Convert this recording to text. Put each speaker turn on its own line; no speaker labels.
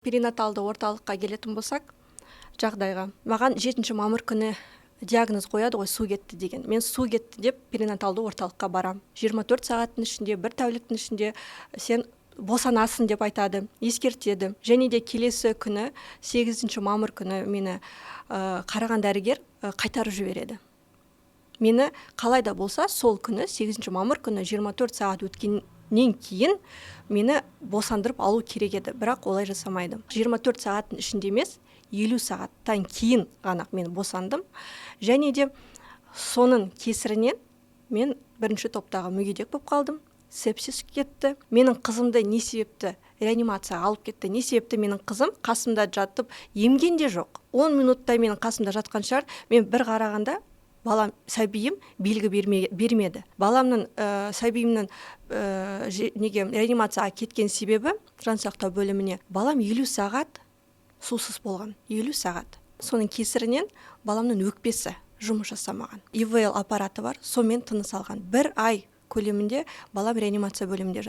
Перинаталды орталыққа келетін болсақ, жағдайға. Маған 7 мамыр күні диагноз қояды ғой, су кетті деген. Мен су кетті деп перинаталды орталыққа барам. 24 сағаттың ішінде, бір тәуліктің ішінде сен босанасың деп айтады, ескертеді. Және де келесі күні, 8 мамыр күні мені қараған дәрігер қайтарып жібереді. Мені қалай да болса сол күні, 8 мамыр күні 24 сағат өткеннен кейін мені босандырып алу керек еді, бірақ олай жасамайды. 24 сағаттың ішінде емес, 50 сағаттан кейін ғана мен босандым. Және де соның кесірінен мен бірінші топтағы мүгедек болып қалдым. Сепсис кетті. Менің қызымды не себепті реанимацияға алып кетті? Не себепті менің қызым қасымда жатып емген де жоқ. 10 минутта менің қасымда жатқан шығар. Мен бір қарағанда балам, сәбиім белгі бермеді. Баламның сәбиімнің неге реанимацияға кеткен себебі жансақтау бөліміне. Балам 50 сағат сусыз болған. 50 сағат. Соның кесірінен баламның өкпесі жұмыс жасамаған. ИВЛ аппараты бар, сонымен тыныс алған. 1 ай көлемінде балам реанимация бөлімінде жатыр.